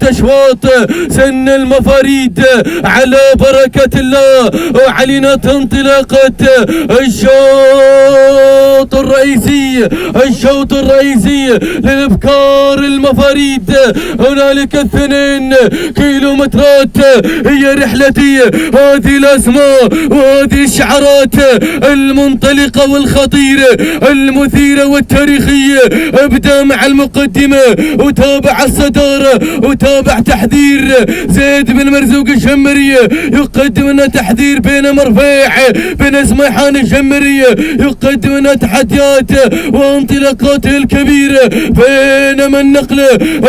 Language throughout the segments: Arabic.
أشواط سن المفاريد على بركة الله، وعلينا انطلاقة الشوط الرئيسي للابكار المفاريد. هنالك 2 كيلومترات هي رحلتي، هذه الاسماء وهذه الشعارات المنطلقة والخطيرة المثيرة والتاريخية. ابدأ مع المقدمة وتابع الصدارة وتابع تحذير زيد بن مرزوق الشمرية، يقدم لنا تحذير بين مرفيع بين سميحان الشمرية، يقدم لنا تحديات وانطلاقات الكبيرة، بينما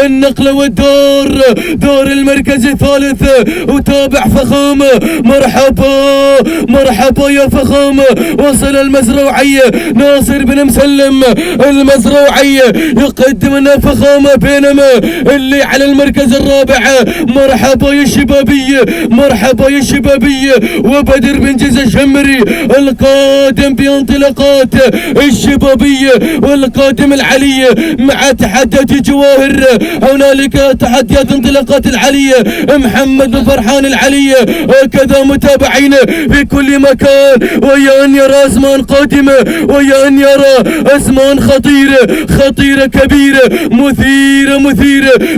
النقلة والدور دور المركز الثالث وتابع فخامة. مرحبا يا فخامة. وصل المزروعية ناصر بن مسلم المزروعية يقدم لنا فخامة، بينما اللي على المركز الرابع مرحبا يا شبابية وبدر بن جزة الشمري القادم بانطلاقات الشبابية والقادم العلية مع تحديات جواهر. هنالك تحديات انطلاقات العلية محمد بن فرحان العلية، وكذا متابعين في كل مكان، ويا ان يرى اسمان قادمة، ويا ان يرى اسمان خطيرة كبيرة مثيرة.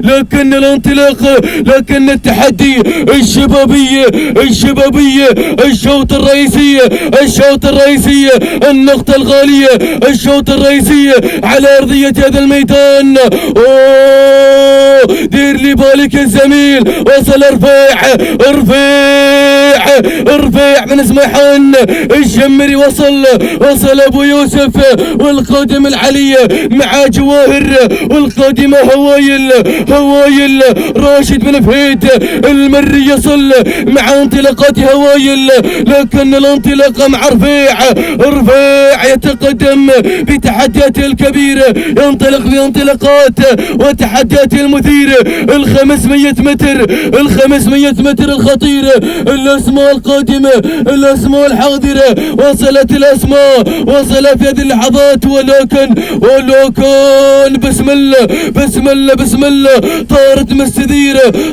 لكن الانطلاقة، لكن التحدي الشبابية الشوط الرئيسية النقطة الغالية، الشوط الرئيسية على ارضية هذا الميدان. دير لي بالك الزميل، وصل رفيع بن سميحان الشمري، وصل ابو يوسف والقادم العلية مع جواهر، والقادمة هوايل راشد بن فهيد المري يصل مع انطلاقات هوايل. لكن الانطلاقة مع رفيع يتقدم بتحديات الكبيرة، ينطلق بانطلاقات وتحديات المثيرة. 500 متر الخطيرة، الاسماء القادمة، الاسماء الحاضرة، وصلت في هذه اللحظات. ولكن بسم الله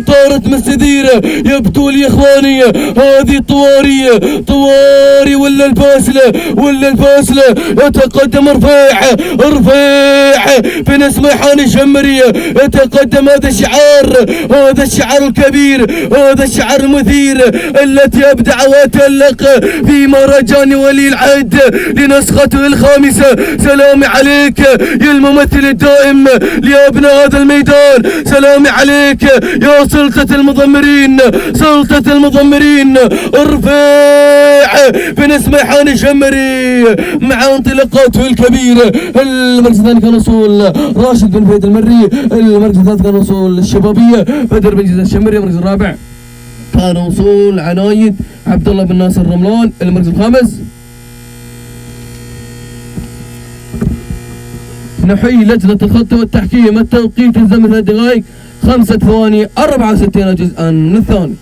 طارت مستديرة. يبدو لي اخواني هذه طواري ولا الباسلة يتقدم رفيع بن سميحان الشمرية، يتقدم هذا الشعار الكبير، هذا الشعار المثير التي ابدع وتألق في مهرجان ولي العهد لنسخته الخامسة. سلامي عليك يا الممثل الدائم لأبناء هذا الميدان، سلامي عليك يا سلطة المضمرين رفيع بن سميحان الشمري مع انطلاقاته الكبيرة. المركز الثاني كان وصول راشد بن فهيد المري، المركز الثالث كان وصول الشبابية بدر بن جزة الشمري، المركز الرابع كان وصول عنايد عبد الله بن ناصر رملان، المركز الخامس نحيي لجنة الخط والتحكيم. التوقيت الزمن 3 دقائق 5 ثواني 64 جزءا من الثاني.